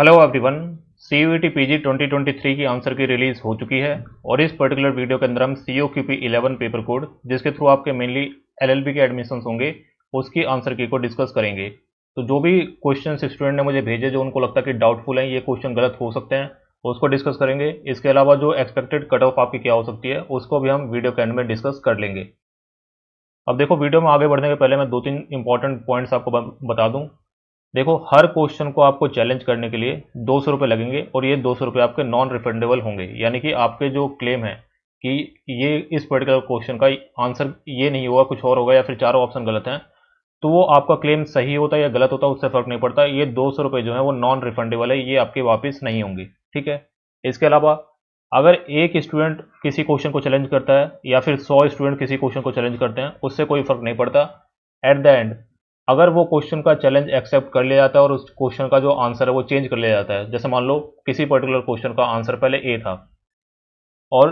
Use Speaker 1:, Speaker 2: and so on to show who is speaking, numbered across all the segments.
Speaker 1: Hello everyone. CUET PG 2023 की answer की release हो चुकी है और इस पर्टिकुलर वीडियो के अंदर हम COQP 11 पेपर कोड जिसके थ्रू आपके मेनली LLB के एडमिशन्स होंगे उसकी आंसर की को डिस्कस करेंगे। तो जो भी क्वेश्चन स्टूडेंट ने मुझे भेजे जो उनको लगता है कि डाउटफुल हैं, ये क्वेश्चन गलत हो सकते हैं, उसको डिस्कस करेंगे। इसके अलावा जो एक्सपेक्टेड कट ऑफ आपकी क्या हो सकती है उसको भी हम वीडियो के एंड में डिस्कस कर लेंगे। अब देखो, वीडियो में आगे बढ़ने के पहले मैं दो तीन इंपॉर्टेंट पॉइंट्स आपको बता दूं। देखो, हर क्वेश्चन को आपको चैलेंज करने के लिए 200 रुपये लगेंगे और ये 200 रुपये आपके नॉन रिफंडेबल होंगे, यानी कि आपके जो क्लेम है कि ये इस पर्टिकुलर क्वेश्चन का आंसर ये नहीं हुआ, कुछ और होगा या फिर चारों ऑप्शन गलत हैं, तो वो आपका क्लेम सही होता है या गलत होता है उससे फर्क नहीं पड़ता। ये 200 रुपये जो है वो नॉन रिफंडेबल है, ये आपके वापस नहीं होंगे। ठीक है। इसके अलावा अगर एक स्टूडेंट किसी क्वेश्चन को चैलेंज करता है या फिर 100 स्टूडेंट किसी क्वेश्चन को चैलेंज करते हैं, उससे कोई फर्क नहीं पड़ता। एट द एंड अगर वो क्वेश्चन का चैलेंज एक्सेप्ट कर लिया जाता है और उस क्वेश्चन का जो आंसर है वो चेंज कर लिया जाता है, जैसे मान लो किसी पर्टिकुलर क्वेश्चन का आंसर पहले ए था और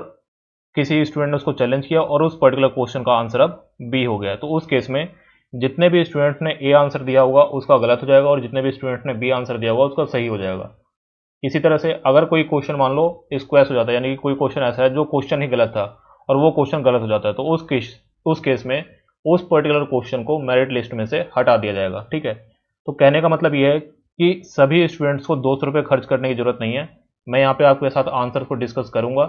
Speaker 1: किसी स्टूडेंट ने उसको चैलेंज किया और उस पर्टिकुलर क्वेश्चन का आंसर अब बी हो गया, तो उस केस में जितने भी स्टूडेंट ने ए आंसर दिया होगा उसका गलत हो जाएगा और जितने भी स्टूडेंट ने बी आंसर दिया होगा उसका सही हो जाएगा। इसी तरह से अगर कोई क्वेश्चन मान लो स्क्वैश हो जाता है, यानी कि कोई क्वेश्चन ऐसा है जो क्वेश्चन ही गलत था और वो क्वेश्चन गलत हो जाता है, तो उस केस में उस पर्टिकुलर क्वेश्चन को मेरिट लिस्ट में से हटा दिया जाएगा। ठीक है। तो कहने का मतलब ये है कि सभी स्टूडेंट्स को 200 रुपये खर्च करने की जरूरत नहीं है। मैं यहाँ पे आपके साथ आंसर को डिस्कस करूंगा।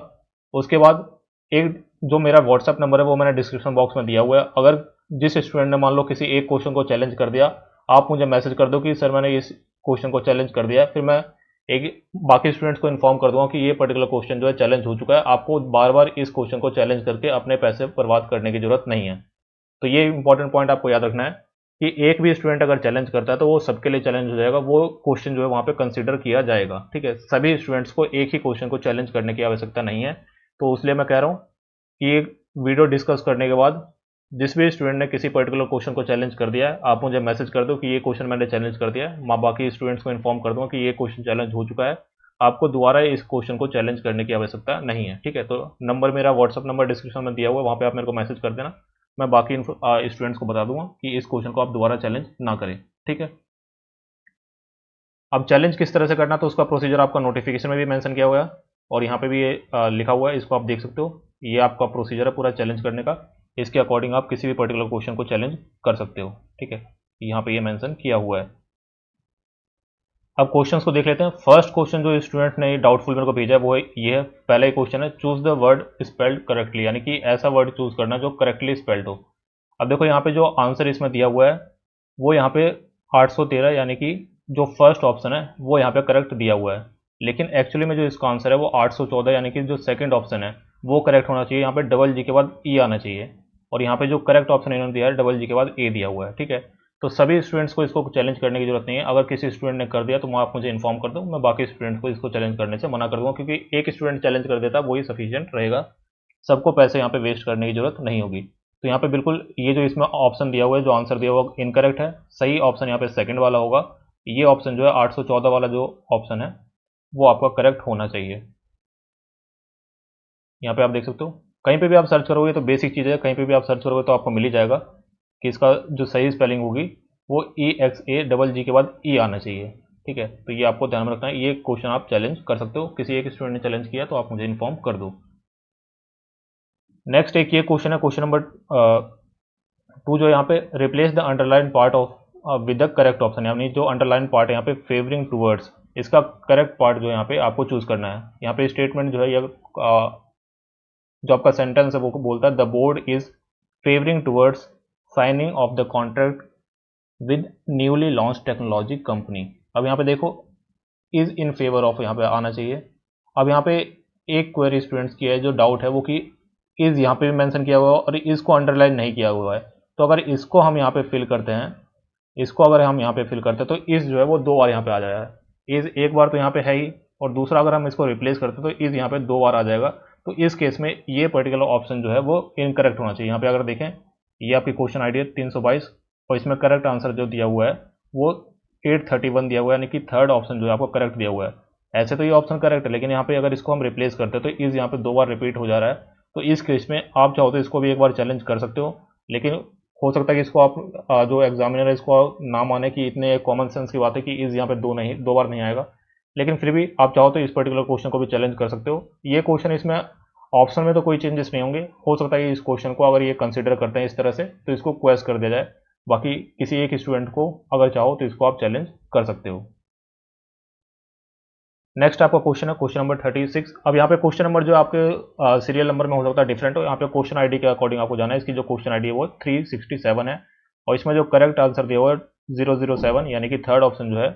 Speaker 1: उसके बाद एक जो मेरा व्हाट्सएप नंबर है वो मैंने डिस्क्रिप्शन बॉक्स में दिया हुआ है। अगर जिस स्टूडेंट ने मान लो किसी एक क्वेश्चन को चैलेंज कर दिया, आप मुझे मैसेज कर दो कि सर मैंने इस क्वेश्चन को चैलेंज कर दिया है, फिर मैं एक बाकी स्टूडेंट्स को इन्फॉर्म कर दूंगा कि ये पर्टिकुलर क्वेश्चन जो है चैलेंज हो चुका है, आपको बार बार इस क्वेश्चन को चैलेंज करके अपने पैसे बर्बाद करने की जरूरत नहीं है। तो ये इंपॉर्टेंट पॉइंट आपको याद रखना है कि एक भी स्टूडेंट अगर चैलेंज करता है तो वो सबके लिए चैलेंज हो जाएगा, वो क्वेश्चन जो है वहाँ पे कंसीडर किया जाएगा। ठीक है। सभी स्टूडेंट्स को एक ही क्वेश्चन को चैलेंज करने की आवश्यकता नहीं है। तो इसलिए मैं कह रहा हूँ कि ये वीडियो डिस्कस करने के बाद जिस भी स्टूडेंट ने किसी पर्टिकुलर क्वेश्चन को चैलेंज कर दिया है, आप मुझे मैसेज कर दो कि ये क्वेश्चन मैंने चैलेंज कर दिया है। मैं बाकी स्टूडेंट्स को इन्फॉर्म कर दूंगा कि ये क्वेश्चन चैलेंज हो चुका है, आपको दोबारा इस क्वेश्चन को चैलेंज करने की आवश्यकता नहीं है। ठीक है। तो नंबर मेरा व्हाट्सअप नंबर डिस्क्रिप्शन में दिया हुआ है, वहाँ पे आप मेरे को मैसेज कर देना। मैं बाकी स्टूडेंट्स को बता दूंगा कि इस क्वेश्चन को आप दोबारा चैलेंज ना करें। ठीक है। अब चैलेंज किस तरह से करना, तो उसका प्रोसीजर आपका नोटिफिकेशन में भी मेंशन किया हुआ है और यहाँ पे भी ये लिखा हुआ है, इसको आप देख सकते हो। ये आपका प्रोसीजर है पूरा चैलेंज करने का। इसके अकॉर्डिंग आप किसी भी पर्टिकुलर क्वेश्चन को चैलेंज कर सकते हो। ठीक है। यहाँ पे ये मेंशन किया हुआ है। अब क्वेश्चंस को देख लेते हैं। फर्स्ट क्वेश्चन जो स्टूडेंट ने डाउटफुल मेरे को भेजा है वो ये है, पहला ही क्वेश्चन है, choose the word spelled correctly, यानी कि ऐसा वर्ड चूज करना जो करेक्टली स्पेल्ड हो। अब देखो, यहाँ पे जो आंसर इसमें दिया हुआ है वो यहाँ पे 813, यानी कि जो फर्स्ट ऑप्शन है वो यहाँ पे करेक्ट दिया हुआ है, लेकिन एक्चुअली में जो इसका आंसर है वो 814, यानी कि जो सेकंड ऑप्शन है वो करेक्ट होना चाहिए। यहाँ पे डबल जी के बाद ई आना चाहिए और यहाँ पे जो करेक्ट ऑप्शन इन्होंने दिया है डबल जी के बाद ए दिया हुआ है। ठीक है। तो सभी स्टूडेंट्स को इसको चैलेंज करने की जरूरत नहीं है। अगर किसी स्टूडेंट ने कर दिया तो आप मुझे इन्फॉर्म कर दो, मैं बाकी स्टूडेंट्स को इसको चैलेंज करने से मना कर दूंगा, क्योंकि एक स्टूडेंट चैलेंज कर देता है वही सफिशियंट रहेगा, सबको पैसे यहाँ पे वेस्ट करने की जरूरत नहीं होगी। तो यहाँ पे बिल्कुल ये जो इसमें ऑप्शन दिया हुआ है, जो आंसर दिया हुआ है इनकरेक्ट है। सही ऑप्शन यहाँ पे सेकंड वाला होगा। ये ऑप्शन जो है 814 वाला जो ऑप्शन है वो आपका करेक्ट होना चाहिए। यहाँ पे आप देख सकते हो, कहीं पे भी आप सर्च करोगे तो बेसिक चीज़ है, कहीं पे भी आप सर्च करोगे तो आपको मिल ही जाएगा कि इसका जो सही स्पेलिंग होगी वो EXA के बाद ई आना चाहिए। ठीक है। तो ये आपको ध्यान में रखना है। ये क्वेश्चन आप चैलेंज कर सकते हो, किसी एक स्टूडेंट ने चैलेंज किया तो आप मुझे इन्फॉर्म कर दो। नेक्स्ट एक ये क्वेश्चन है, क्वेश्चन नंबर 2, जो यहाँ पे replace the underline part of with the correct option, यानी जो अंडरलाइन पार्ट है यहाँ पे फेवरिंग टूवर्ड्स, इसका करेक्ट पार्ट जो यहाँ पे आपको चूज करना है। यहाँ पे स्टेटमेंट जो है ये जो आपका सेंटेंस है वो बोलता है the board is favouring towards signing off the contract with newly launch technology company. अब यहाँ पे देखो, इज इन फेवर ऑफ यहाँ पे आना चाहिए। अब यहाँ पे एक क्वेरी स्टूडेंट्स की है, जो डाउट है वो कि इज यहाँ पे भी मेंशन किया हुआ है और इसको अंडरलाइन नहीं किया हुआ है। तो अगर इसको हम यहाँ पे फिल करते हैं, इसको अगर हम यहाँ पे फिल करते हैं तो इज जो है वो 2 बार यहाँ पे आ जाएगा। इज एक बार तो यहाँ पे है ही, और दूसरा अगर हम इसको रिप्लेस करते हैं तो इज यहाँ पे 2 बार आ जाएगा। तो इस केस में ये पर्टिकुलर ऑप्शन जो है वो इनकरेक्ट होना चाहिए। यहाँ पे अगर देखें, ये आपकी क्वेश्चन आईडी है 322 और इसमें करेक्ट आंसर जो दिया हुआ है वो 831 दिया हुआ है, यानी कि थर्ड ऑप्शन जो है आपको करेक्ट दिया हुआ है। ऐसे तो ये ऑप्शन करेक्ट है, लेकिन यहाँ पे अगर इसको हम रिप्लेस करते हैं तो इज यहाँ पे 2 बार रिपीट हो जा रहा है। तो इस केस में आप चाहो तो इसको भी एक बार चैलेंज कर सकते हो, लेकिन हो सकता है कि इसको आप जो एग्जामिनर है इसको ना माने कि इतने कॉमन सेंस की बात है कि इज यहाँ पे 2 बार नहीं आएगा। लेकिन फिर भी आप चाहो तो इस पर्टिकुलर क्वेश्चन को भी चैलेंज कर सकते हो। ये क्वेश्चन इसमें ऑप्शन में तो कोई चेंजेस नहीं होंगे, हो सकता है इस क्वेश्चन को अगर ये कंसिडर करते हैं इस तरह से तो इसको क्वेश्चन कर दिया जाए, बाकी किसी एक स्टूडेंट को अगर चाहो तो इसको आप चैलेंज कर सकते हो। नेक्स्ट आपका क्वेश्चन है क्वेश्चन नंबर 36। अब यहाँ पे क्वेश्चन नंबर जो आपके सीरियल नंबर में हो सकता है डिफरेंट हो, यहाँ पे क्वेश्चन आईडी के अकॉर्डिंग आपको जाना है। इसकी जो क्वेश्चन आईडी है वो 367 है और इसमें जो करेक्ट आंसर दिया हुआ है 007, यानी कि थर्ड ऑप्शन जो है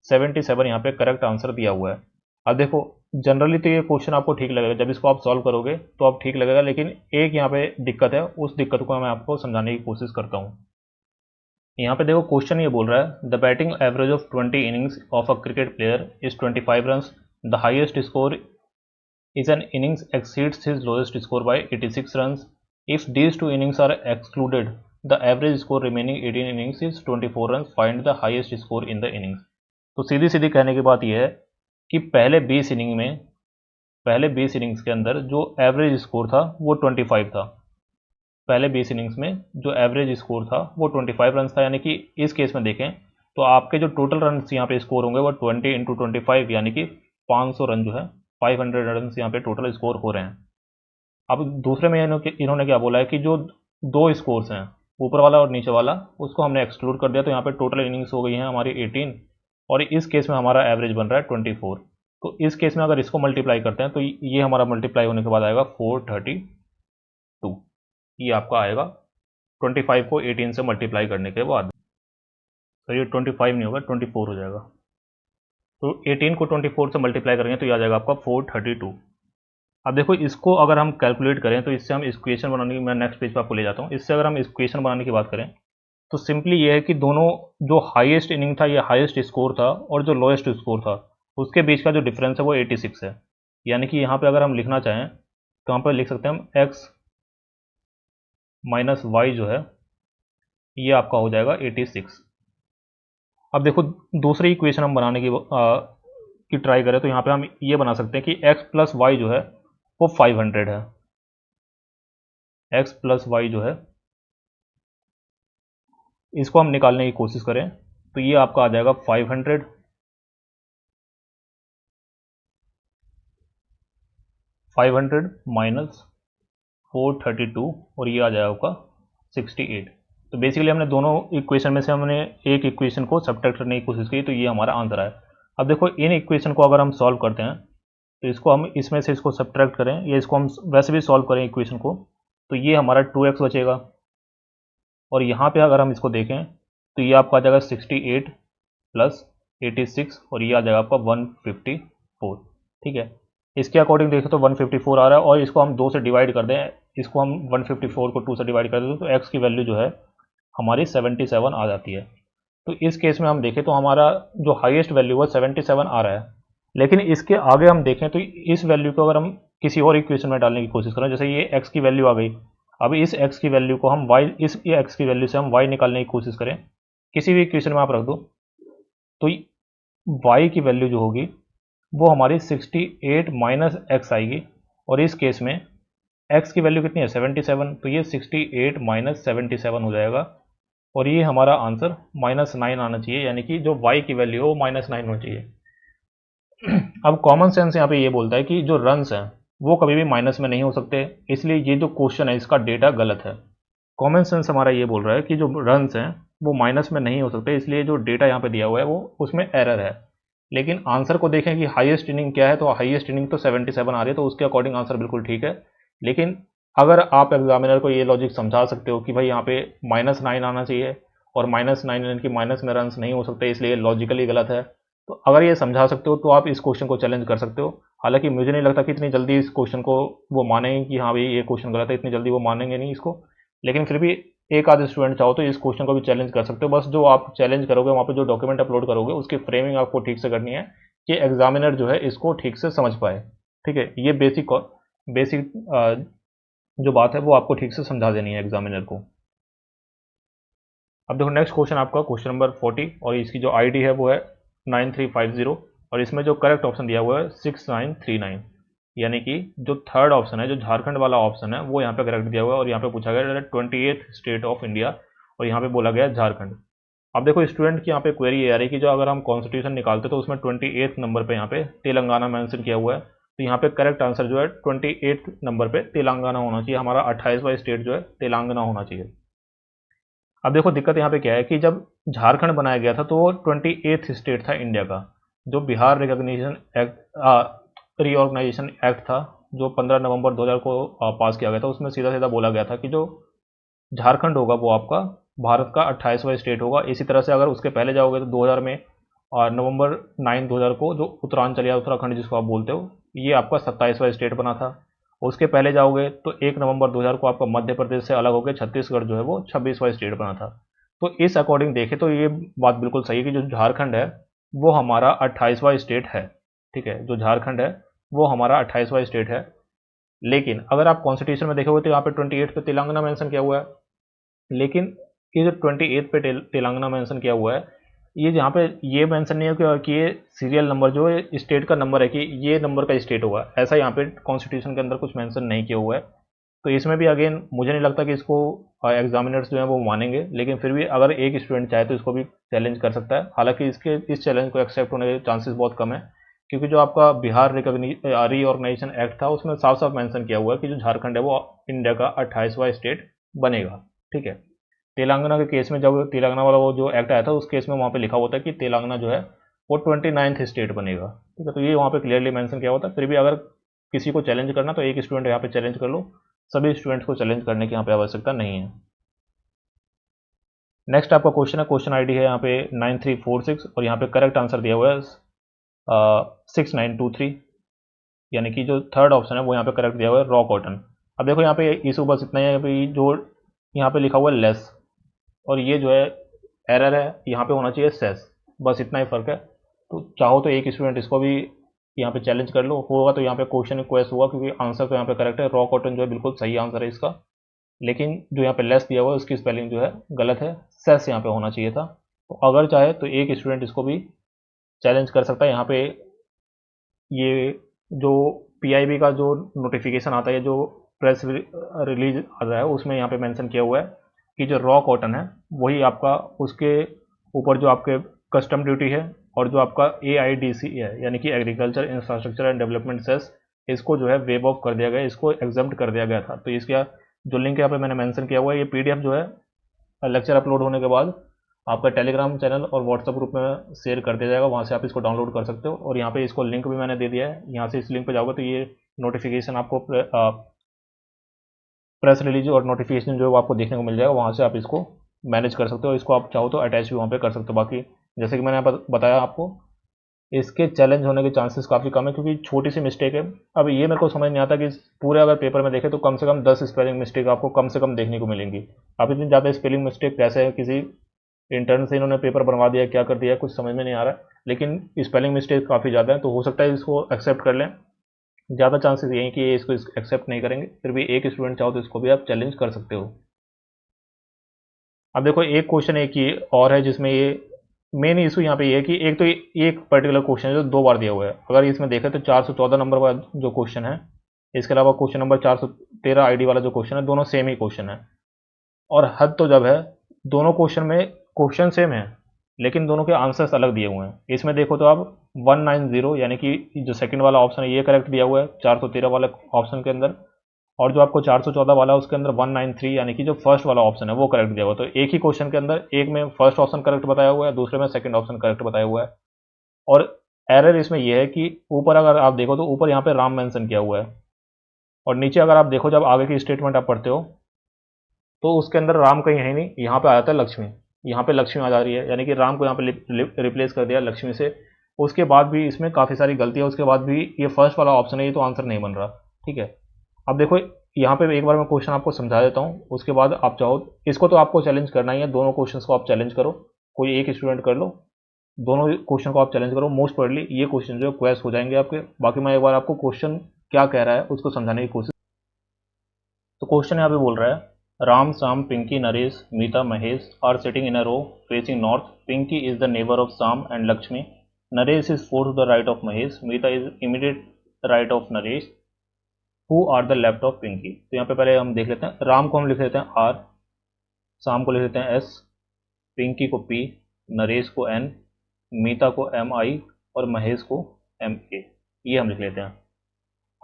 Speaker 1: 77 यहाँ पे करेक्ट आंसर दिया हुआ है। अब देखो जनरली तो ये क्वेश्चन आपको ठीक लगेगा, जब इसको आप सॉल्व करोगे तो आप ठीक लगेगा, लेकिन एक यहाँ पे दिक्कत है, उस दिक्कत को मैं आपको समझाने की कोशिश करता हूँ। यहाँ पे देखो क्वेश्चन ये बोल रहा है the batting average of 20 innings of a cricket player is 25 run, the highest score is an innings exceeds his lowest score by 86 runs. If these two innings are excluded, the average score remaining 18 innings is 24 runs. Find the highest score in the innings. तो सीधी सीधी कहने की बात यह है कि पहले 20 innings के अंदर जो एवरेज स्कोर था वो 25 था। पहले 20 इनिंग्स में जो एवरेज स्कोर था वो 25 रन था, यानी कि इस केस में देखें तो आपके जो टोटल रन यहाँ पे स्कोर होंगे वो 20 इंटू 25 यानी कि 500 रन जो है 500 रन यहाँ पे टोटल स्कोर हो रहे हैं। अब दूसरे में इन्होंने क्या बोला है कि जो दो स्कोर्स हैं ऊपर वाला और नीचे वाला उसको हमने एक्सक्लूड कर दिया, तो यहाँ पे टोटल इनिंग्स हो गई हैं हमारी 18 और इस केस में हमारा एवरेज बन रहा है 24। तो इस केस में अगर इसको मल्टीप्लाई करते हैं तो ये हमारा मल्टीप्लाई होने के बाद आएगा 432, ये आपका आएगा 25 को 18 से मल्टीप्लाई करने के बाद। तो ये 25 नहीं होगा 24 हो जाएगा, तो 18 को 24 से मल्टीप्लाई करेंगे तो ये आ जाएगा आपका 432। अब देखो इसको अगर हम कैलकुलेट करें तो इससे हम इक्वेशन बनाने की, मैं नेक्स्ट पेज पर आपको ले जाता हूँ, इससे अगर हम इक्वेशन बनाने की बात करें तो सिंपली ये है कि दोनों जो हाईएस्ट इनिंग था, ये हाईएस्ट स्कोर था, और जो लोएस्ट स्कोर था उसके बीच का जो डिफरेंस है वो 86 है। यानी कि यहाँ पे अगर हम लिखना चाहें तो यहाँ पर लिख सकते हैं हम x माइनस वाई जो है ये आपका हो जाएगा 86। अब देखो दूसरी इक्वेशन हम बनाने की ट्राई करें तो यहाँ पे हम ये बना सकते हैं कि x प्लस वाई जो है वो 500 है। x प्लस वाई जो है इसको हम निकालने की कोशिश करें तो ये आपका आ जाएगा 500 माइनस 432 और ये आ जाएगा आपका 68। तो बेसिकली हमने दोनों इक्वेशन में से हमने एक इक्वेशन को सब्ट्रैक्ट करने की कोशिश की, तो ये हमारा आंसर है। अब देखो इन इक्वेशन को अगर हम सॉल्व करते हैं तो इसको हम इसमें से इसको सब्ट्रैक्ट करें या इसको हम वैसे भी सॉल्व करें इक्वेशन को तो ये हमारा 2x बचेगा, और यहाँ पे अगर हम इसको देखें तो ये आपका आ जाएगा 68 प्लस 86 और ये आ जाएगा आपका 154। ठीक है, इसके अकॉर्डिंग देखें तो 154 आ रहा है, और इसको हम 2 से डिवाइड कर दें, इसको हम 154 को 2 से डिवाइड कर दें तो x की वैल्यू जो है हमारी 77 आ जाती है। तो इस केस में हम देखें तो हमारा जो हाईएस्ट वैल्यू है 77 आ रहा है, लेकिन इसके आगे हम देखें तो इस वैल्यू को अगर हम किसी और इक्वेशन में डालने की कोशिश करें, जैसे ये x की वैल्यू आ गई, अब इस x की वैल्यू को हम y, इस x की वैल्यू से हम y निकालने की कोशिश करें, किसी भी इक्वेशन में आप रख दो तो y की वैल्यू जो होगी वो हमारी 68 माइनस एक्स आएगी, और इस केस में x की वैल्यू कितनी है 77, तो ये 68 माइनस 77 हो जाएगा, और ये हमारा आंसर -9 आना चाहिए, यानी कि जो y की वैल्यू है वो -9 होनी चाहिए। अब कॉमन सेंस यहाँ पे ये बोलता है कि जो रन्स हैं वो कभी भी माइनस में नहीं हो सकते, इसलिए ये जो क्वेश्चन है इसका डेटा गलत है। कॉमन सेंस हमारा ये बोल रहा है कि जो रन्स हैं वो माइनस में नहीं हो सकते, इसलिए जो डेटा यहाँ पे दिया हुआ है वो उसमें एरर है। लेकिन आंसर को देखें कि हाईएस्ट इनिंग क्या है, तो हाईएस्ट इनिंग तो 77 आ रही है, तो उसके अकॉर्डिंग आंसर बिल्कुल ठीक है। लेकिन अगर आप एग्जामिनर को ये लॉजिक समझा सकते हो कि भाई यहाँ पे -9 आना चाहिए और -9 यानी कि माइनस में रन्स नहीं हो सकते, इसलिए लॉजिकली गलत है, तो अगर ये समझा सकते हो तो आप इस क्वेश्चन को चैलेंज कर सकते हो। हालांकि मुझे नहीं लगता कि इतनी जल्दी इस क्वेश्चन को वो मानेंगे कि हाँ भाई ये क्वेश्चन गलत है, इतनी जल्दी वो मानेंगे नहीं इसको, लेकिन फिर भी एक आध स्टूडेंट चाहो तो इस क्वेश्चन को भी चैलेंज कर सकते हो। बस जो आप चैलेंज करोगे वहाँ पे जो डॉक्यूमेंट अपलोड करोगे उसकी फ्रेमिंग आपको ठीक से करनी है कि एग्जामिनर जो है इसको ठीक से समझ पाए। ठीक है, ये बेसिक जो बात है वो आपको ठीक से समझा देनी है एग्जामिनर को। अब देखो नेक्स्ट क्वेश्चन आपका क्वेश्चन नंबर 40 और इसकी जो आईडी है वो है 9350 और इसमें जो करेक्ट ऑप्शन दिया हुआ है 6939, यानी कि जो थर्ड ऑप्शन है, जो झारखंड वाला ऑप्शन है वो यहाँ पे करेक्ट दिया हुआ है, और यहाँ पे पूछा गया 28th स्टेट ऑफ इंडिया और यहाँ पे बोला गया झारखंड। अब देखो स्टूडेंट की यहाँ पे क्वेरी ये आ रही है कि जो अगर हम कॉन्स्टिट्यूशन निकालते तो उसमें 28 नंबर पे यहाँ पे तेलंगाना मेंशन किया हुआ है, तो यहाँ पे करेक्ट आंसर जो है 28 नंबर पे तेलंगाना होना चाहिए, हमारा 28वां स्टेट जो है तेलंगाना होना चाहिए। अब देखो दिक्कत यहाँ पे क्या है कि जब झारखंड बनाया गया था तो वो 28th स्टेट था इंडिया का। जो Bihar recognition act reorganisation act था जो 15 नवंबर 2000 को पास किया गया था, उसमें सीधा सीधा बोला गया था कि जो झारखंड होगा वो आपका भारत का 28वां स्टेट होगा। इसी तरह से अगर उसके पहले जाओगे तो 2000 में और नवंबर 9 2000 को जो उत्तरांचल या उत्तराखंड जिसको आप बोलते हो ये आपका 27वां स्टेट बना था। उसके पहले जाओगे तो 1 नवंबर 2000 को आपका मध्य प्रदेश से अलग होकर छत्तीसगढ़ जो है वो 26वां स्टेट बना था। तो इस अकॉर्डिंग देखें तो ये बात बिल्कुल सही है कि जो झारखंड है वो हमारा 28वां स्टेट है। ठीक है, जो झारखंड है वो हमारा 28वां स्टेट है। लेकिन अगर आप कॉन्स्टिट्यूशन में देखोगे तो यहाँ पे 28 पे तेलंगाना मेंशन किया हुआ है, लेकिन ये जो 28 पे तेलंगाना मेंशन किया हुआ है ये जहाँ पे ये मेंशन नहीं है कि ये सीरियल नंबर जो है स्टेट का नंबर है कि ये नंबर का स्टेट होगा, ऐसा यहाँ पे कॉन्स्टिट्यूशन के अंदर कुछ मेंशन नहीं किया हुआ है। तो इसमें भी अगेन मुझे नहीं लगता कि इसको एग्जामिनर्स जो है वो मानेंगे, लेकिन फिर भी अगर एक स्टूडेंट चाहे तो इसको भी चैलेंज कर सकता है। हालांकि इसके इस चैलेंज को एक्सेप्ट होने के चांसेस बहुत कम है, क्योंकि जो आपका बिहार रीऑर्गेनाइजेशन एक्ट था उसमें साफ साफ मेंशन किया हुआ है कि जो झारखंड है वो इंडिया का 28वां स्टेट बनेगा। ठीक है, तेलंगाना के केस में जब तेलंगाना वाला वो जो एक्ट आया था उस केस में वहाँ पे लिखा होता है कि तेलंगाना जो है वो 29th स्टेट बनेगा। ठीक है, तो ये वहाँ पे क्लियरली मेंशन किया होता है। फिर भी अगर किसी को चैलेंज करना तो एक स्टूडेंट यहाँ पे चैलेंज कर लो, सभी स्टूडेंट्स को चैलेंज करने की यहाँ पे आवश्यकता नहीं है। नेक्स्ट आपका क्वेश्चन है, क्वेश्चन आईडी है यहाँ पे 9346 और यहाँ पे करेक्ट आंसर दिया हुआ है 6923, यानी कि जो थर्ड ऑप्शन है वो यहाँ पे करेक्ट दिया हुआ है रॉ कॉटन। अब देखो यहाँ पे इशू बस इतना ही है कि जो यहाँ पे लिखा हुआ है लेस और ये जो है एरर है, यहाँ पे होना चाहिए सेस, बस इतना ही फर्क है। तो चाहो तो एक स्टूडेंट इसको भी यहाँ पे चैलेंज कर लो, होगा तो यहाँ पे क्वेश्चन क्वेश्चन होगा, क्योंकि आंसर तो यहाँ पे करेक्ट है, रॉ कॉटन जो है बिल्कुल सही आंसर है इसका। लेकिन जो यहाँ पे लेस दिया हुआ है उसकी स्पेलिंग जो है गलत है, सेस यहाँ पे होना चाहिए था। तो अगर चाहे तो एक स्टूडेंट इसको भी चैलेंज कर सकता है। यहाँ पे ये जो पीआईबी का जो नोटिफिकेशन आता है, जो प्रेस रिलीज आ रहा है, उसमें यहाँ पे मेंशन किया हुआ है कि जो रॉ कॉटन है वही आपका उसके ऊपर जो आपके कस्टम ड्यूटी है और जो आपका AIDC है यानी कि agriculture infrastructure and development cess, इसको जो है वेव ऑफ कर दिया गया, इसको एग्जम्प्ट कर दिया गया था। तो इसका जो लिंक यहाँ पे मैंने मेंशन किया हुआ है, ये PDF जो है लेक्चर अपलोड होने के बाद आपका टेलीग्राम चैनल और व्हाट्सएप ग्रुप में शेयर कर दिया जाएगा, वहाँ से आप इसको डाउनलोड कर सकते हो। और यहाँ पे इसको लिंक भी मैंने दे दिया है, यहाँ से इस लिंक पे जाओगे तो ये नोटिफिकेशन आपको प्रेस रिलीज और नोटिफिकेशन जो आपको देखने को मिल जाएगा, वहाँ से आप इसको मैनेज कर सकते हो। इसको आप चाहो तो अटैच भी वहाँ पे कर सकते हो। बाकी जैसे कि मैंने बताया आपको, इसके चैलेंज होने के चांसेस काफ़ी कम है, क्योंकि छोटी सी मिस्टेक है। अब ये मेरे को समझ नहीं आता कि पूरे अगर पेपर में देखें तो कम से कम 10 स्पेलिंग मिस्टेक आपको कम से कम देखने को मिलेंगी। अब इतनी ज़्यादा स्पेलिंग मिस्टेक कैसे है, किसी इंटर्न से इन्होंने पेपर बनवा दिया, क्या कर दिया, कुछ समझ में नहीं आ रहा। लेकिन स्पेलिंग मिस्टेक काफ़ी ज़्यादा है, तो हो सकता है इसको एक्सेप्ट कर लें। ज़्यादा चांसेस यही कि ये इसको एक्सेप्ट नहीं करेंगे। फिर भी एक स्टूडेंट चाहो तो इसको भी आप चैलेंज कर सकते हो। अब देखो एक क्वेश्चन एक ही और है जिसमें ये मेन इशू यहाँ पे ये है कि एक तो एक पर्टिकुलर क्वेश्चन है जो 2 बार दिया हुआ है। अगर इसमें देखें तो 414 नंबर का जो क्वेश्चन है, इसके अलावा क्वेश्चन नंबर 413 ID वाला जो क्वेश्चन है, दोनों सेम ही क्वेश्चन है। और हद तो जब है, दोनों क्वेश्चन में क्वेश्चन सेम है लेकिन दोनों के आंसर्स अलग दिए हुए हैं। इसमें देखो तो आप 190 यानी कि जो सेकंड वाला ऑप्शन है ये करेक्ट दिया हुआ है 413 वाला ऑप्शन के अंदर, और जो आपको 414 वाला है उसके अंदर 193 यानी कि जो फर्स्ट वाला ऑप्शन है वो करेक्ट दिया हुआ है। तो एक ही क्वेश्चन के अंदर एक में फर्स्ट ऑप्शन करेक्ट बताया हुआ है, दूसरे में सेकंड ऑप्शन करेक्ट बताया हुआ है। और एरर इसमें यह है कि ऊपर अगर आप देखो तो ऊपर यहाँ पे राम मेंशन किया हुआ है, और नीचे अगर आप देखो जब आगे की स्टेटमेंट आप पढ़ते हो तो उसके अंदर राम कहीं है नहीं, यहाँ पे आ जाता है लक्ष्मी, यहाँ पे लक्ष्मी आ जा रही है, यानी कि राम को यहाँ पे रिप्लेस कर दिया लक्ष्मी से। उसके बाद भी इसमें काफ़ी सारी गलतियाँ, उसके बाद भी ये फर्स्ट वाला ऑप्शन है, ये तो आंसर नहीं बन रहा। ठीक है, अब देखो यहाँ पे एक बार मैं क्वेश्चन आपको समझा देता हूँ, उसके बाद आप चाहो इसको तो आपको चैलेंज करना ही है, दोनों क्वेश्चन को आप चैलेंज करो, कोई एक स्टूडेंट कर लो, दोनों क्वेश्चन को आप चैलेंज करो। मोस्ट प्रोबेबली ये क्वेश्चन जो है क्वेश्चन हो जाएंगे आपके। बाकी मैं एक बार आपको क्वेश्चन क्या कह रहा है उसको समझाने की कोशिश। तो क्वेश्चन यहाँ पे बोल रहा है, Ram Sam Pinky Naresh Meeta Mahesh are sitting in a row facing north, Pinky is the neighbour of Sam and Lakshmi, Naresh is four to the right of Mahesh, Meeta is immediate right of Naresh, who are the left of Pinky. तो यहाँ पे पहले हम देख लेते हैं, राम को हम लिख लेते हैं R, Sam को लिख लेते हैं S, पिंकी को P नरेश को N, मीता को MI और महेश को MA, ये हम लिख लेते हैं।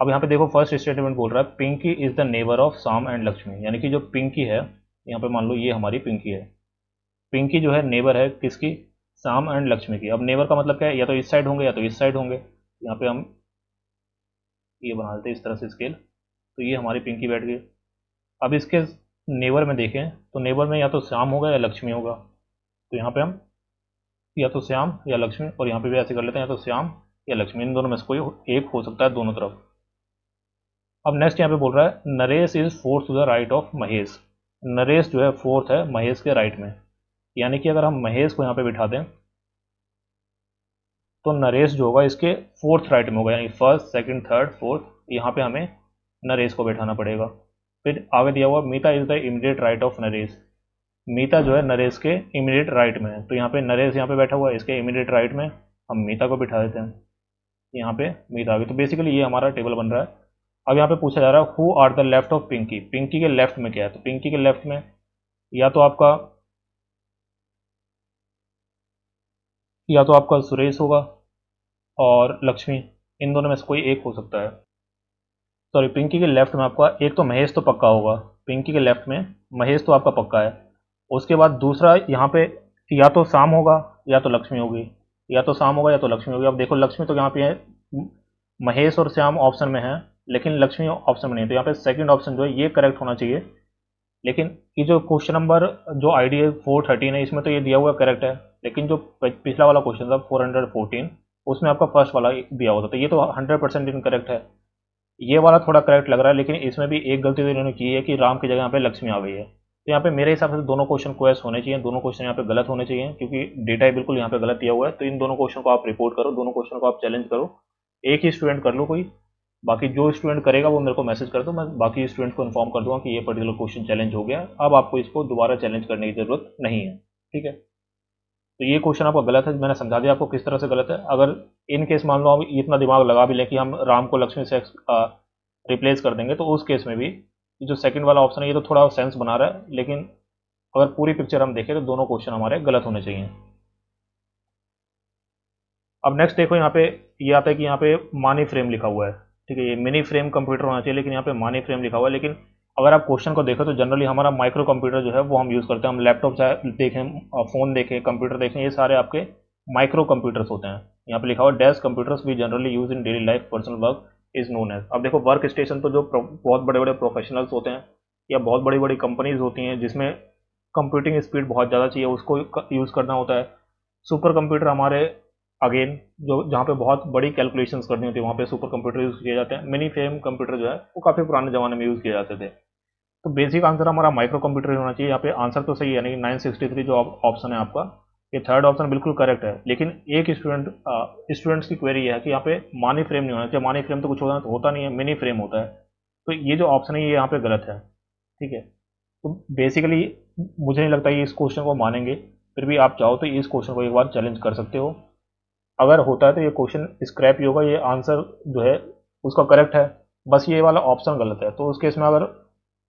Speaker 1: अब यहाँ पे देखो फर्स्ट स्टेटमेंट बोल रहा है Pinky is the neighbour of Sam and Lakshmi, यानी कि जो पिंकी है, यहाँ पे मान लो ये हमारी पिंकी है। पिंकी जो है नेबर है किसकी, शाम एंड लक्ष्मी की। अब नेबर का मतलब क्या है, या तो इस साइड होंगे या तो इस साइड होंगे। यहाँ पे हम ये बना देते हैं इस तरह से स्केल, तो ये हमारी पिंकी बैठ गई। अब इसके नेबर में देखें तो नेबर में या तो श्याम होगा या लक्ष्मी होगा, तो यहाँ पे हम या तो श्याम या लक्ष्मी, और यहाँ पे भी ऐसे कर लेते हैं या तो श्याम या लक्ष्मी, इन दोनों में से कोई एक हो सकता है दोनों तरफ। अब नेक्स्ट यहाँ पे बोल रहा है Naresh is fourth to the right of Mahesh. Naresh जो है फोर्थ है महेश के राइट में, यानी कि अगर हम महेश को यहाँ पे बिठा दें तो नरेश जो होगा इसके फोर्थ राइट में होगा, यानी फर्स्ट सेकंड थर्ड फोर्थ, यहाँ पे हमें नरेश को बैठाना पड़ेगा। फिर आगे दिया हुआ Mita is the immediate right of Naresh. Mita जो है नरेश के इमीडिएट राइट में है, तो यहाँ पे नरेश यहाँ पे बैठा हुआ है, इसके इमीडिएट राइट में हम मीता को बिठा देते हैं, यहाँ पे मीता आ गई। तो बेसिकली ये हमारा टेबल बन रहा है। अब यहाँ पे पूछा जा रहा है who are the left of Pinky, Pinky के लेफ्ट में क्या है, तो पिंकी के लेफ्ट में या तो आपका सुरेश होगा और लक्ष्मी, इन दोनों में से कोई एक हो सकता है। सॉरी, पिंकी के लेफ्ट में आपका एक तो महेश तो पक्का होगा, पिंकी के लेफ्ट में महेश तो आपका पक्का है। उसके बाद दूसरा यहाँ पे या तो शाम होगा या तो लक्ष्मी होगी, या तो शाम होगा या तो लक्ष्मी होगी। अब देखो लक्ष्मी तो यहाँ पे है, महेश और श्याम ऑप्शन में है लेकिन लक्ष्मी ऑप्शन में नहीं, तो यहाँ पे सेकंड ऑप्शन जो है ये करेक्ट होना चाहिए। लेकिन ये जो क्वेश्चन नंबर जो ID है 413 है, इसमें तो ये दिया हुआ करेक्ट है, लेकिन जो पिछला वाला क्वेश्चन था 414 उसमें आपका फर्स्ट वाला दिया हुआ था, तो ये तो 100% इनकरेक्ट है। ये वाला थोड़ा करेक्ट लग रहा है, लेकिन इसमें भी एक गलती तो इन्होंने की है कि राम की जगह यहाँ पे लक्ष्मी आ गई है। तो यहाँ पे मेरे हिसाब से दोनों क्वेश्चन क्वेश्चन होने चाहिए, दोनों क्वेश्चन यहाँ पे गलत होने चाहिए, क्योंकि डेटा ही बिल्कुल यहाँ पे गलत दिया हुआ है। तो इन दोनों क्वेश्चन को आप रिपोर्ट करो, दोनों क्वेश्चन को आप चैलेंज करो, एक ही स्टूडेंट कर लो कोई, बाकी जो स्टूडेंट करेगा वो मेरे को मैसेज कर दो, मैं बाकी स्टूडेंट को इन्फॉर्म कर दूंगा कि ये पर्टिकुलर क्वेश्चन चैलेंज हो गया, अब आपको इसको दोबारा चैलेंज करने की जरूरत नहीं है। ठीक है, तो ये क्वेश्चन आपका गलत है, मैंने समझा दिया आपको किस तरह से गलत है। अगर इन केस मान लो हम इतना दिमाग लगा भी लें कि हम राम को लक्ष्मी से रिप्लेस कर देंगे, तो उस केस में भी जो सेकंड वाला ऑप्शन है ये तो थोड़ा सेंस बना रहा है, लेकिन अगर पूरी पिक्चर हम देखें तो दोनों क्वेश्चन हमारे गलत होने चाहिए। अब नेक्स्ट देखो यहाँ पे ये आता है कि यहाँ पे मानी फ्रेम लिखा हुआ है। ठीक है, ये मिनी फ्रेम कंप्यूटर होना चाहिए, लेकिन यहाँ पे मानी फ्रेम लिखा हुआ है। लेकिन अगर आप क्वेश्चन को देखो तो जनरली हमारा माइक्रो कंप्यूटर जो है वो हम यूज़ करते हैं, हम लैपटॉप चाहे देखें, फ़ोन देखें, कंप्यूटर देखें, ये सारे आपके माइक्रो कंप्यूटर्स होते हैं। यहाँ पे लिखा हुआ desk computers we generally use in daily life, personal work is known as. अब देखो वर्क स्टेशन तो जो बहुत बड़े बड़े प्रोफेशनल्स होते हैं या बहुत बड़ी बड़ी कंपनीज होती हैं जिसमें कंप्यूटिंग स्पीड बहुत ज़्यादा चाहिए, उसको यूज़ करना होता है। सुपर कंप्यूटर हमारे अगेन जो जहाँ पे बहुत बड़ी कैलकुलेशंस करनी होती है वहाँ पे सुपर कंप्यूटर यूज़ किए जाते हैं। मिनी फ्रेम कंप्यूटर जो है वो काफ़ी पुराने ज़माने में यूज़ किए जाते थे। तो बेसिक आंसर हमारा माइक्रो कंप्यूटर ही होना चाहिए। यहाँ पे आंसर तो सही है, यानी 963 जो ऑप्शन है आपका, ये थर्ड ऑप्शन बिल्कुल करेक्ट है। लेकिन एक स्टूडेंट्स की क्वेरी है कि यहाँ पे मानी फ्रेम नहीं होना चाहिए, मानी फ्रेम तो कुछ होता नहीं है, मिनी फ्रेम होता है। तो ये जो ऑप्शन है ये यहाँ पे गलत है। ठीक है, तो बेसिकली मुझे नहीं लगता ये इस क्वेश्चन को मानेंगे, फिर भी आप चाहो तो इस क्वेश्चन को एक बार चैलेंज कर सकते हो। अगर होता है तो ये क्वेश्चन स्क्रैप ही होगा, ये आंसर जो है उसका करेक्ट है, बस ये वाला ऑप्शन गलत है। तो उस केस में अगर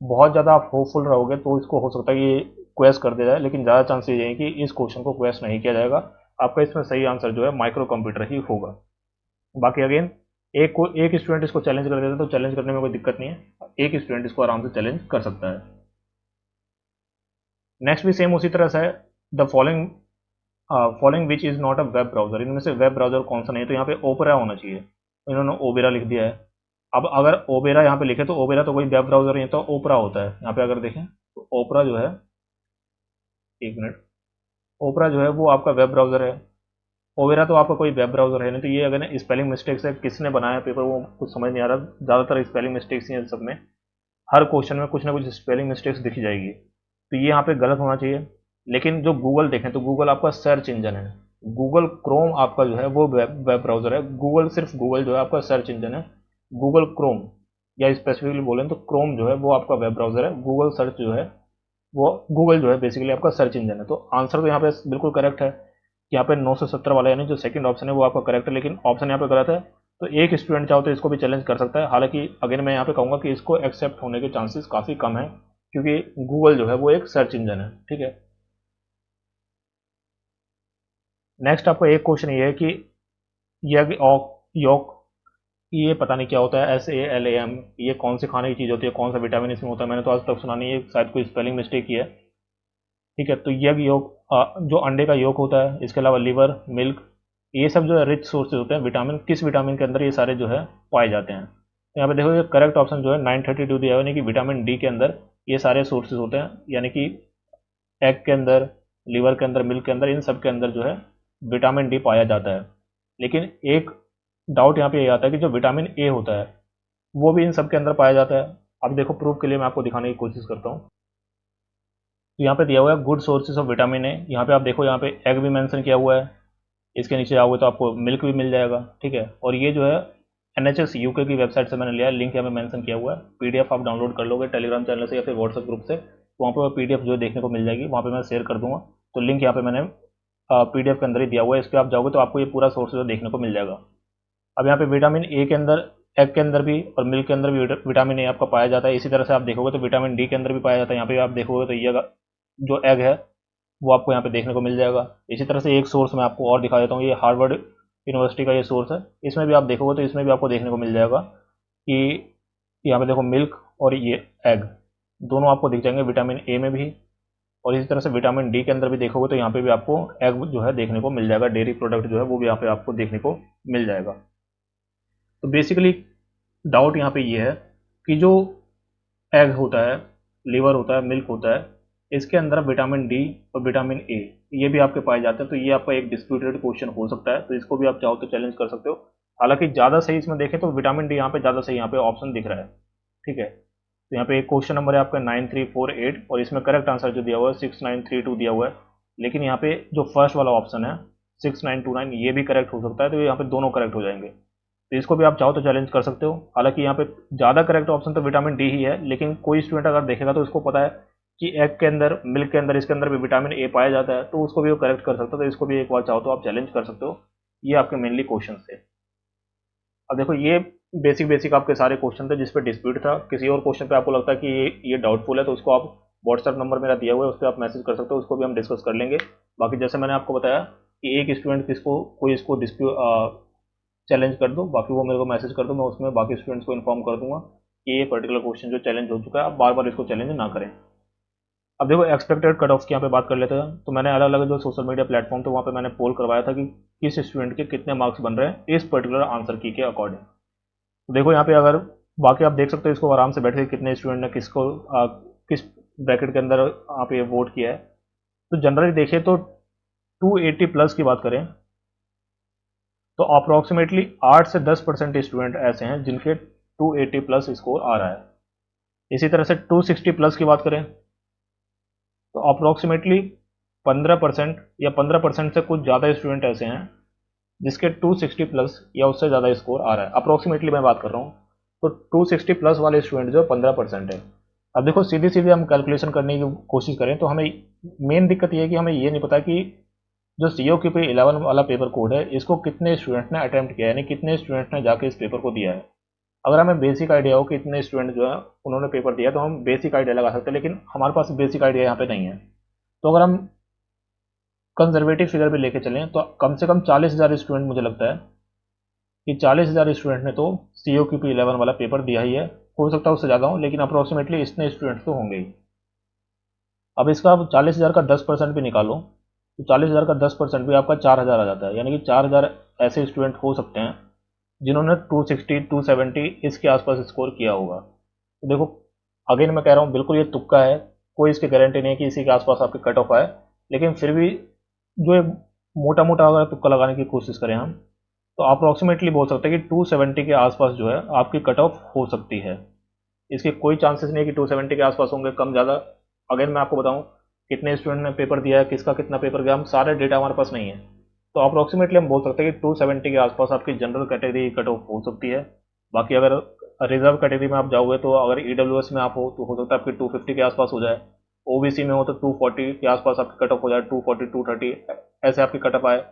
Speaker 1: बहुत ज़्यादा आप होपफुल रहोगे तो इसको हो सकता है ये क्वेश्चन कर दिया जाए, लेकिन ज़्यादा चांस ये है कि इस क्वेश्चन को क्वेश्चन नहीं किया जाएगा। आपका इसमें सही आंसर जो है माइक्रो कंप्यूटर ही होगा। बाकी अगेन एक स्टूडेंट इसको चैलेंज कर देता है तो चैलेंज करने में कोई दिक्कत नहीं है, एक स्टूडेंट इसको आराम से चैलेंज कर सकता है। नेक्स्ट भी सेम उसी तरह से है, the following which is not a web browser, इनमें से वेब ब्राउजर कौन सा नहीं है, तो यहाँ पे ओपेरा होना चाहिए, तो इन्होंने ओपेरा लिख दिया है। अब अगर ओपेरा यहाँ पे लिखे तो ओपेरा तो कोई वेब ब्राउजर नहीं है, तो ओपरा होता है। यहाँ पे अगर देखें तो ओपरा जो है, एक मिनट, ओपरा जो है वो आपका वेब ब्राउजर है, ओपेरा तो आपका कोई वेब ब्राउजर है नहीं। तो ये अगर स्पेलिंग मिस्टेक्स है, किसने बनाया पेपर वो कुछ समझ नहीं आ रहा, ज़्यादातर स्पेलिंग मिस्टेक्स ही हैं सब में, हर क्वेश्चन में कुछ ना कुछ स्पेलिंग मिस्टेक्स दिखी जाएगी, तो ये यहाँ पे गलत होना चाहिए। लेकिन जो गूगल देखें तो गूगल आपका सर्च इंजन है, गूगल क्रोम आपका जो है वो वेब ब्राउजर है, गूगल सिर्फ गूगल जो है आपका सर्च इंजन है, गूगल क्रोम या स्पेसिफिकली बोलें तो क्रोम जो है वो आपका वेब ब्राउजर है, गूगल सर्च जो है वो गूगल जो है बेसिकली आपका सर्च इंजन है। तो आंसर तो यहाँ पे बिल्कुल करेक्ट है, यहाँ पे 970 वाला यानी जो सेकंड ऑप्शन है वो आपका करेक्ट है, लेकिन ऑप्शन यहाँ पे गलत है। तो एक स्टूडेंट चाहो तो इसको भी चैलेंज कर सकता है, हालांकि अगर मैं यहाँ पे कहूँगा कि इसको एक्सेप्ट होने के चांसेस काफ़ी कम है, क्योंकि गूगल जो है वो एक सर्च इंजन है। ठीक है, नेक्स्ट आपका एक क्वेश्चन ये है कि यग योक, ये पता नहीं क्या होता है, SALAM, ये कौन से खाने की चीज़ होती है, कौन सा विटामिन इसमें होता है, मैंने तो आज तक सुना नहीं है, शायद कोई स्पेलिंग मिस्टेक ही है। ठीक है, तो यग योक जो अंडे का योक होता है, इसके अलावा लिवर, मिल्क, ये सब जो है रिच सोर्सेज होते हैं विटामिन। किस विटामिन के अंदर ये सारे जो है पाए जाते हैं? तो यहाँ पे देखो ये करेक्ट ऑप्शन जो है 932 दिया हुआ है, यानी कि विटामिन डी के अंदर ये सारे सोर्सेज होते हैं, यानी कि एग के अंदर, लिवर के अंदर, मिल्क के अंदर, इन सब के अंदर जो है विटामिन डी पाया जाता है। लेकिन एक डाउट यहाँ पे ये आता है कि जो विटामिन ए होता है वो भी इन सब के अंदर पाया जाता है। अब देखो प्रूफ के लिए मैं आपको दिखाने की कोशिश करता हूँ। तो यहाँ पे दिया हुआ है good sources of vitamin A. यहाँ पे आप देखो, यहाँ पे एग भी मेंशन किया हुआ है, इसके नीचे आओगे तो आपको मिल्क भी मिल जाएगा। ठीक है, और ये जो है NHS UK की वेबसाइट से मैंने लिया है, लिंक यहाँ पे मेंशन किया हुआ है। PDF आप डाउनलोड कर लोगे टेलीग्राम चैनल से या फिर व्हाट्सएप ग्रुप से, तो वहाँ पर PDF जो है देखने को मिल जाएगी, वहाँ पे मैं शेयर कर दूंगा। तो लिंक यहाँ पे मैंने PDF के अंदर ही दिया हुआ है, इस पर आप जाओगे तो आपको ये पूरा सोर्स जो देखने को मिल जाएगा। अब यहाँ पे विटामिन ए के अंदर, एग के अंदर भी और मिल्क के अंदर भी विटामिन ए आपका पाया जाता है। इसी तरह से आप देखोगे तो विटामिन डी के अंदर भी पाया जाता है। यहाँ पे आप देखोगे तो ये जो एग है वो आपको यहाँ पे देखने को मिल जाएगा। इसी तरह से एक सोर्स मैं आपको और दिखा देता हूँ, ये हार्वर्ड यूनिवर्सिटी का ये सोर्स है, इसमें भी आप देखोगे तो इसमें भी आपको देखने को मिल जाएगा कि यहाँ पे देखो मिल्क और ये एग दोनों आपको दिख जाएंगे विटामिन ए में भी, और इसी तरह से विटामिन डी के अंदर भी देखोगे तो यहाँ पे भी आपको एग जो है देखने को मिल जाएगा। डेयरी प्रोडक्ट जो है वो भी यहाँ पे आपको देखने को मिल जाएगा। तो बेसिकली डाउट यहाँ पे ये है कि जो एग होता है, लिवर होता है, मिल्क होता है, इसके अंदर विटामिन डी और विटामिन ए ये भी आपके पाए जाते हैं। तो ये आपका एक डिस्प्यूटेड क्वेश्चन हो सकता है, तो इसको भी आप चाहो तो चैलेंज कर सकते हो। हालांकि ज़्यादा सही इसमें देखें तो विटामिन डी यहाँ पे ज़्यादा सही यहाँ पे ऑप्शन दिख रहा है। ठीक है, तो यहाँ पे एक क्वेश्चन नंबर है आपका 9348 और इसमें करेक्ट आंसर जो दिया हुआ है 6932 दिया हुआ है। लेकिन यहाँ पे जो फर्स्ट वाला ऑप्शन है 6929 ये भी करेक्ट हो सकता है, तो यहाँ पे दोनों करेक्ट हो जाएंगे। तो इसको भी आप चाहो तो चैलेंज कर सकते हो। हालांकि यहाँ पे ज़्यादा करेक्ट ऑप्शन तो विटामिन डी ही है, लेकिन कोई स्टूडेंट अगर देखेगा तो इसको पता है कि एग के अंदर, मिल्क के अंदर, इसके अंदर भी विटामिन ए पाया जाता है, तो उसको भी वो करेक्ट कर सकते हो। तो इसको भी एक बार चाहो तो आप चैलेंज कर सकते हो। ये आपके मेनली क्वेश्चन थे। अब देखो ये बेसिक बेसिक आपके सारे क्वेश्चन थे जिस पे डिस्प्यूट था। किसी और क्वेश्चन पे आपको लगता है कि ये डाउटफुल है तो उसको आप व्हाट्सएप नंबर मेरा दिया हुआ है, उस पर आप मैसेज कर सकते हो, उसको भी हम डिस्कस कर लेंगे। बाकी जैसे मैंने आपको बताया कि एक स्टूडेंट किसको कोई इसको डिस्प्यूट चैलेंज कर दो, बाकी वो मेरे को मैसेज कर दो, मैं उसमें बाकी स्टूडेंट्स को इन्फॉर्म कर दूंगा कि ये पर्टिकुलर क्वेश्चन जो चैलेंज हो चुका है, आप बार बार इसको चैलेंज ना करें। अब देखो एक्सपेक्टेड कट ऑफ की यहाँ पे बात कर लेते हैं। तो मैंने अलग अलग जो सोशल मीडिया प्लेटफॉर्म थे वहाँ पे मैंने पोल करवाया था कि किस स्टूडेंट के कितने मार्क्स बन रहे हैं इस पर्टिकुलर आंसर की के अकॉर्डिंग। तो देखो यहाँ पे अगर बाकी आप देख सकते हो इसको आराम से बैठ के कितने स्टूडेंट ने किसको किस ब्रैकेट के अंदर आप ये वोट किया है। तो जनरली देखिए तो 280 प्लस की बात करें तो अप्रॉक्सीमेटली 8 से 10% स्टूडेंट ऐसे हैं जिनके 280 प्लस स्कोर आ रहा है। इसी तरह से 260 प्लस की बात करें तो अप्रॉक्सीमेटली 15% या 15% से कुछ ज़्यादा स्टूडेंट ऐसे हैं जिसके 260 प्लस या उससे ज़्यादा स्कोर आ रहा है। अप्रॉक्सीमेटली मैं बात कर रहा हूँ, तो 260 प्लस वाले स्टूडेंट जो 15% है। अब देखो सीधी सीधी हम कैलकुलेशन करने की कोशिश करें तो हमें मेन दिक्कत ये है कि हमें ये नहीं पता कि जो COQP 11 वाला पेपर कोड है इसको कितने स्टूडेंट ने अटैम्प्ट किया है, यानी कितने स्टूडेंट ने जाके इस पेपर को दिया है। अगर हमें बेसिक आइडिया हो कि इतने स्टूडेंट जो है उन्होंने पेपर दिया तो हम बेसिक आइडिया लगा सकते हैं, लेकिन हमारे पास बेसिक आइडिया यहाँ पे नहीं है। तो अगर हम कंजर्वेटिव फिगर भी लेके चलें तो कम से कम 40,000 स्टूडेंट, मुझे लगता है कि 40,000 स्टूडेंट ने तो COQP 11 वाला पेपर दिया ही है। हो सकता है उससे ज़्यादा हो, लेकिन अप्रोक्सीमेटली इतने स्टूडेंट तो होंगे ही। अब इसका 40,000 का 10% भी निकालो तो 40,000 का 10% भी आपका 4,000 आ जाता है, यानी कि 4,000 ऐसे स्टूडेंट हो सकते हैं जिन्होंने 260 270 इसके आसपास स्कोर किया होगा। तो देखो अगेन मैं कह रहा हूँ बिल्कुल ये तुक्का है, कोई इसकी गारंटी नहीं है कि इसी के आसपास आपकी कट ऑफ आए, लेकिन फिर भी जो मोटा मोटा अगर तुक्का लगाने की कोशिश करें हम तो अप्रॉक्सीमेटली बोल सकते हैं कि 270 के आसपास जो है आपकी कट ऑफ हो सकती है। इसके कोई चांसेस नहीं है कि 270 के आसपास होंगे, कम ज़्यादा। अगेन मैं आपको बताऊं कितने स्टूडेंट ने पेपर दिया है, किसका कितना पेपर गया, हम सारे डेटा हमारे पास नहीं है। तो अप्रॉक्सीमेटली हम बोल सकते हैं कि 270 के आसपास आपकी जनरल कैटेगरी कट ऑफ हो सकती है। बाकी अगर रिजर्व कैटेगरी में आप जाओगे तो अगर EWS में आप हो तो हो सकता है आपकी 250 के आसपास हो जाए, OBC में हो तो 240 के आसपास आपकी कट ऑफ हो जाए, 240 230 ऐसे आपकी कट ऑफ आए।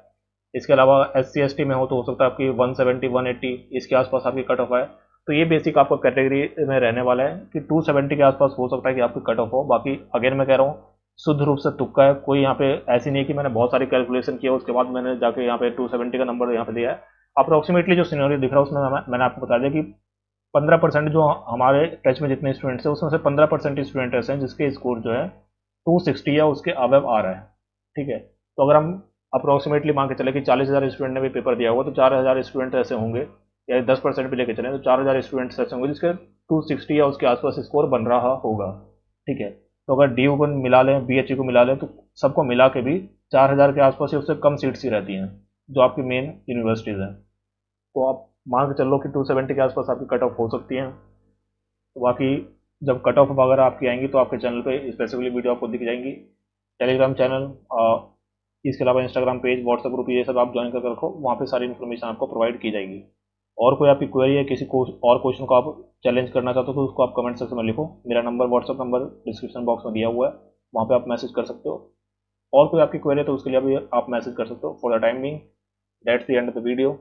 Speaker 1: इसके अलावा SC ST में हो तो हो सकता है आपकी 170 180 इसके आसपास आपकी कट ऑफ आए। तो ये बेसिक आपका कैटेगरी में रहने वाला है कि 270 के आसपास हो सकता है कि आपकी कट ऑफ हो। बाकी अगेन मैं कह रहा हूँ शुद्ध रूप से तुक्का है, कोई यहाँ पे ऐसी नहीं कि मैंने बहुत सारी कैलकुलेशन किया उसके बाद मैंने जाके यहाँ पे 270 का नंबर यहाँ पे दिया है। अप्रोक्सीमेटली जो सिनेरियो दिख रहा है उसमें मैंने आपको बता दिया कि 15% जो हमारे टच में जितने स्टूडेंट्स हैं उसमें से 15% स्टूडेंट ऐसे हैं जिसके स्कोर जो है 260 या उसके अबव आ रहा है। ठीक है, तो अगर हम अप्रोक्सीमेटली मान के चले कि 40,000 स्टूडेंट ने भी पेपर दिया होगा तो 4,000 स्टूडेंट ऐसे होंगे, या 10% भी लेके चले तो 4,000 स्टूडेंट्स ऐसे होंगे जिसके 260 या उसके आसपास स्कोर बन रहा होगा। ठीक है, तो अगर डी ओपन मिला लें, BHU को मिला लें, तो सबको मिला के भी 4,000 के आसपास या उससे कम सीट्स ही रहती हैं जो आपकी मेन यूनिवर्सिटीज़ हैं। तो आप मान के चल लो कि 270 के आसपास आपकी कट ऑफ हो सकती हैं। तो बाकी जब कट ऑफ वगैरह आपकी आएंगी तो आपके चैनल पे स्पेसिफिकली वीडियो आपको दिख जाएंगी। टेलीग्राम चैनल, इसके अलावा इंस्टाग्राम पेज, व्हाट्सएप ग्रुप, ये सब आप ज्वाइन करके रखो, वहाँ पे सारी इन्फॉर्मेशन आपको प्रोवाइड की जाएगी। और कोई आपकी क्वेरी है, किसी को और क्वेश्चन को आप चैलेंज करना चाहते हो तो उसको आप कमेंट सेक्शन में लिखो। मेरा number, WhatsApp number description box में दिया हुआ है, वहाँ पे आप मैसेज कर सकते हो। और कोई आपकी क्वेरी है तो उसके लिए भी आप मैसेज कर सकते हो। For the time being, that's the end of the video.